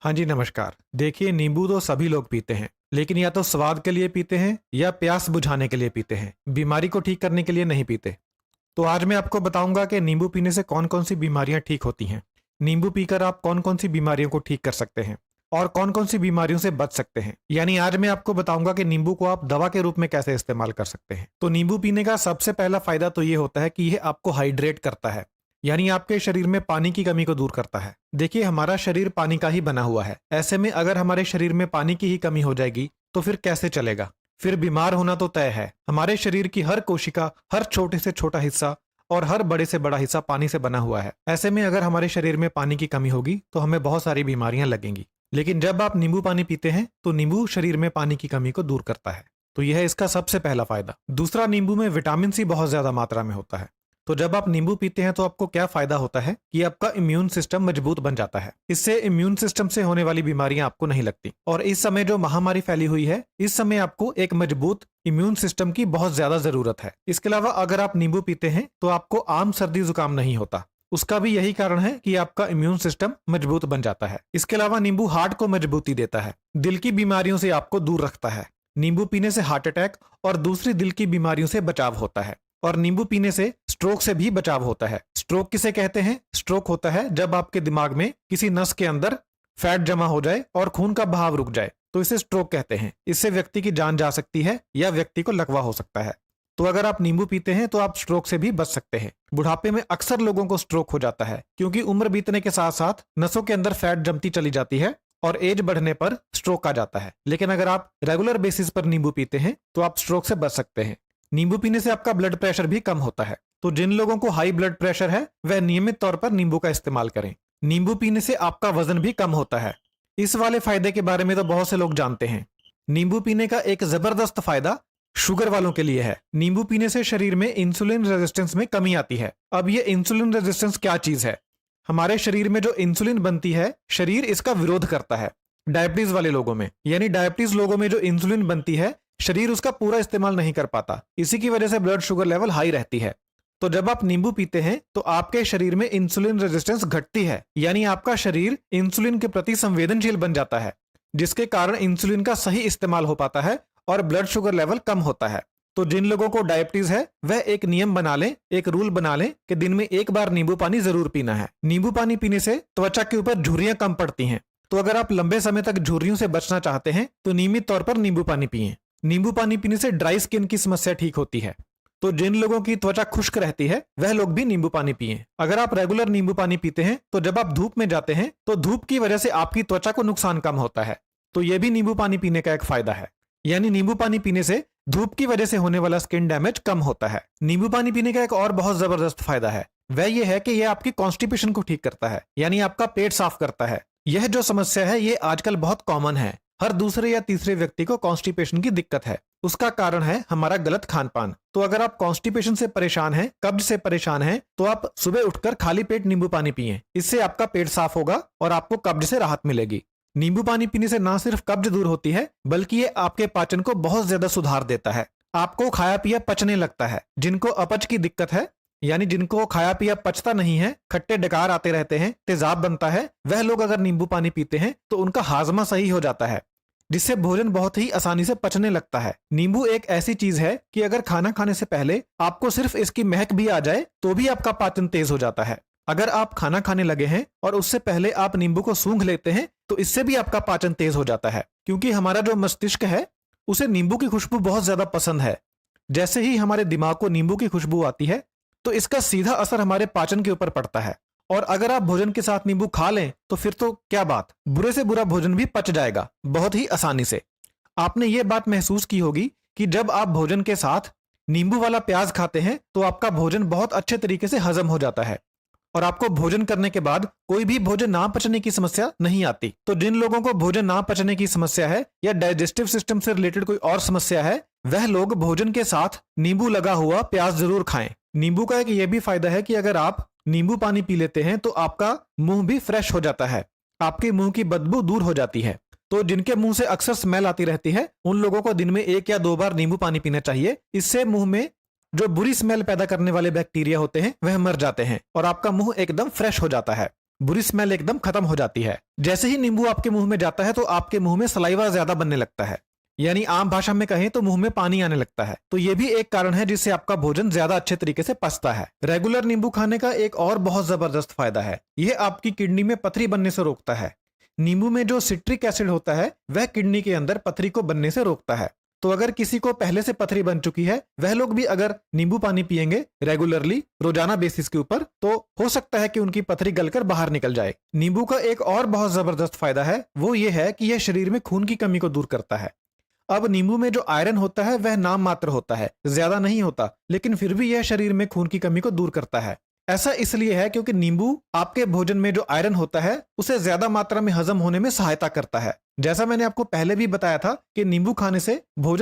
हाँ जी, नमस्कार। देखिए, नींबू तो सभी लोग पीते हैं, लेकिन या तो स्वाद के लिए पीते हैं या प्यास बुझाने के लिए पीते हैं। बीमारी को ठीक करने के लिए नहीं पीते। तो आज मैं आपको बताऊंगा कि नींबू पीने से कौन-कौन सी बीमारियां ठीक होती हैं। नींबू पीकर आप कौन-कौन सी बीमारियों को ठीक कर सकते हैं और कौन-कौन सी बीमारियों से बच सकते हैं। यानी आज मैं आपको बताऊंगा कि नींबू को आप दवा के रूप में कैसे इस्तेमाल कर सकते हैं। तो नींबू पीने का सबसे पहला फायदा तो ये होता है कि यह आपको हाइड्रेट करता है, यानी आपके शरीर में पानी की कमी को दूर करता है। देखिए, हमारा शरीर पानी का ही बना हुआ है। ऐसे में अगर हमारे शरीर में पानी की ही कमी हो जाएगी तो फिर कैसे चलेगा। फिर बीमार होना तो तय है। हमारे शरीर की हर कोशिका, हर छोटे से छोटा हिस्सा और हर बड़े से बड़ा हिस्सा पानी से बना हुआ है। ऐसे में अगर हमारे शरीर में पानी की कमी होगी तो हमें बहुत सारी बीमारियां लगेंगी। लेकिन जब आप नींबू पानी पीते हैं तो नींबू शरीर में पानी की कमी को दूर करता है। तो यह है इसका सबसे पहला फायदा। दूसरा, नींबू में विटामिन सी बहुत ज्यादा मात्रा में होता है। तो जब आप नींबू पीते हैं तो आपको क्या फायदा होता है कि आपका इम्यून सिस्टम मजबूत बन जाता है। इससे इम्यून सिस्टम से होने वाली बीमारियां आपको नहीं लगती। और इस समय जो महामारी फैली हुई है, इस समय आपको एक मजबूत इम्यून सिस्टम की बहुत ज्यादा जरूरत है। इसके अलावा अगर आप नींबू पीते हैं तो आपको आम सर्दी जुकाम नहीं होता। उसका भी यही कारण है कि आपका इम्यून सिस्टम मजबूत बन जाता है। इसके अलावा नींबू हार्ट को मजबूती देता है, दिल की बीमारियों से आपको दूर रखता है। नींबू पीने से हार्ट अटैक और दूसरी दिल की बीमारियों से बचाव होता है। और नींबू पीने से स्ट्रोक से भी बचाव होता है। स्ट्रोक किसे कहते हैं? स्ट्रोक होता है जब आपके दिमाग में किसी नस के अंदर फैट जमा हो जाए और खून का बहाव रुक जाए, तो इसे स्ट्रोक कहते हैं। इससे व्यक्ति की जान जा सकती है या व्यक्ति को लकवा हो सकता है। तो अगर आप नींबू पीते हैं तो आप स्ट्रोक से भी बच सकते हैं। बुढ़ापे में अक्सर लोगों को स्ट्रोक हो जाता है क्योंकि उम्र बीतने के साथ साथ नसों के अंदर फैट जमती चली जाती है और एज बढ़ने पर स्ट्रोक आ जाता है। लेकिन अगर आप रेगुलर बेसिस पर नींबू पीते हैं तो आप स्ट्रोक से बच सकते हैं। नींबू पीने से आपका ब्लड प्रेशर भी कम होता है। तो जिन लोगों को हाई ब्लड प्रेशर है वह नियमित तौर पर नींबू का इस्तेमाल करें। नींबू पीने से आपका वजन भी कम होता है। इस वाले फायदे के बारे में तो बहुत से लोग जानते हैं। नींबू पीने का एक जबरदस्त फायदा शुगर वालों के लिए है। नींबू पीने से शरीर में इंसुलिन रेजिस्टेंस में कमी आती है। अब ये इंसुलिन रेजिस्टेंस क्या चीज है? हमारे शरीर में जो इंसुलिन बनती है, शरीर इसका विरोध करता है। डायबिटीज वाले लोगों में, यानी डायबिटीज लोगों में जो इंसुलिन बनती है, शरीर उसका पूरा इस्तेमाल नहीं कर पाता। इसी की वजह से ब्लड शुगर लेवल हाई रहती है। तो जब आप नींबू पीते हैं तो आपके शरीर में इंसुलिन रेजिस्टेंस घटती है, यानी आपका शरीर इंसुलिन के प्रति संवेदनशील बन जाता है, जिसके कारण इंसुलिन का सही इस्तेमाल हो पाता है और ब्लड शुगर लेवल कम होता है। तो जिन लोगों को डायबिटीज है वह एक नियम बना लें, एक रूल बना लें कि दिन में एक बार नींबू पानी जरूर पीना है। नींबू पानी पीने से त्वचा के ऊपर झुर्रियां कम पड़ती हैं। तो अगर आप लंबे समय तक झुर्रियों से बचना चाहते हैं तो नियमित तौर पर नींबू पानी पिएं। नींबू पानी पीने से ड्राई स्किन की समस्या ठीक होती है। तो जिन लोगों की त्वचा खुश्क रहती है वह लोग भी नींबू पानी पिएं। अगर आप रेगुलर नींबू पानी पीते हैं तो जब आप धूप में जाते हैं तो धूप की वजह से आपकी त्वचा को नुकसान कम होता है। तो यह भी नींबू पानी पीने का एक फायदा है। यानी नींबू पानी पीने से धूप की वजह से होने वाला स्किन डैमेज कम होता है। नींबू पानी पीने का एक और बहुत जबरदस्त फायदा है, वह यह है कि यह आपकी कॉन्स्टिपेशन को ठीक करता है, यानी आपका पेट साफ करता है। यह जो समस्या है ये आजकल बहुत कॉमन है। हर दूसरे या तीसरे व्यक्ति को कॉन्स्टिपेशन की दिक्कत है। उसका कारण है हमारा गलत खान पान। तो अगर आप कॉन्स्टिपेशन से परेशान हैं, कब्ज से परेशान हैं, तो आप सुबह उठकर खाली पेट नींबू पानी पिएं। इससे आपका पेट साफ होगा और आपको कब्ज से राहत मिलेगी। नींबू पानी पीने से ना सिर्फ कब्ज दूर होती है बल्कि ये आपके पाचन को बहुत ज्यादा सुधार देता है। आपको खाया पिया पचने लगता है। जिनको अपच की दिक्कत है, यानी जिनको खाया पिया पचता नहीं है, खट्टे डकार आते रहते हैं, तेजाब बनता है, वह लोग अगर नींबू पानी पीते हैं तो उनका हाजमा सही हो जाता है, जिससे भोजन बहुत ही आसानी से पचने लगता है। नींबू एक ऐसी चीज है कि अगर खाना खाने से पहले आपको सिर्फ इसकी महक भी आ जाए तो भी आपका पाचन तेज हो जाता है। अगर आप खाना खाने लगे हैं और उससे पहले आप नींबू को सूंघ लेते हैं तो इससे भी आपका पाचन तेज हो जाता है, क्योंकि हमारा जो मस्तिष्क है उसे नींबू की खुशबू बहुत ज्यादा पसंद है। जैसे ही हमारे दिमाग को नींबू की खुशबू आती है तो इसका सीधा असर हमारे पाचन के ऊपर पड़ता है। और अगर आप भोजन के साथ नींबू खा लें तो फिर तो क्या बात, बुरे से बुरा भोजन भी पच जाएगा बहुत ही आसानी से। आपने ये बात महसूस की होगी कि जब आप भोजन के साथ नींबू वाला प्याज खाते हैं तो आपका भोजन बहुत अच्छे तरीके से हजम हो जाता है और आपको भोजन करने के बाद कोई भी भोजन ना पचने की समस्या नहीं आती। तो जिन लोगों को भोजन ना पचने की समस्या है या डाइजेस्टिव सिस्टम से रिलेटेड कोई और समस्या है, वह लोग भोजन के साथ नींबू लगा हुआ प्याज जरूर खाएं। नींबू का एक ये भी फायदा है कि अगर आप नींबू पानी पी लेते हैं तो आपका मुंह भी फ्रेश हो जाता है, आपके मुंह की बदबू दूर हो जाती है। तो जिनके मुंह से अक्सर स्मेल आती रहती है उन लोगों को दिन में 1 या 2 बार नींबू पानी पीना चाहिए। इससे मुंह में जो बुरी स्मेल पैदा करने वाले बैक्टीरिया होते हैं वह मर जाते हैं और आपका मुंह एकदम फ्रेश हो जाता है। बुरी स्मेल एकदम खत्म हो जाती है। जैसे ही नींबू आपके मुंह में जाता है तो आपके मुंह में सलाइवा ज्यादा बनने लगता है, यानी आम भाषा में कहें तो मुंह में पानी आने लगता है। तो ये भी एक कारण है जिससे आपका भोजन ज्यादा अच्छे तरीके से पचता है। रेगुलर नींबू खाने का एक और बहुत जबरदस्त फायदा है, यह आपकी किडनी में पथरी बनने से रोकता है। नींबू में जो सिट्रिक एसिड होता है वह किडनी के अंदर पथरी को बनने से रोकता है। तो अगर किसी को पहले से पथरी बन चुकी है, वह लोग भी अगर नींबू पानी पिएंगे रेगुलरली रोजाना बेसिस के ऊपर, तो हो सकता है कि उनकी पथरी गलकर बाहर निकल जाए। नींबू का एक और बहुत जबरदस्त फायदा है, वो ये है कि यह शरीर में खून की कमी को दूर करता है। अब नींबू में जो आयरन होता है वह नाम मात्र होता है, ज्यादा नहीं होता, लेकिन फिर भी यह शरीर में खून की कमी को दूर करता है। ऐसा इसलिए है क्योंकि नींबू आपके भोजन में जो आयरन होता है उसे ज्यादा मात्रा में हजम होने में सहायता करता है। जैसा मैंने आपको पहले भी बताया था कि नींबू खाने से भोजन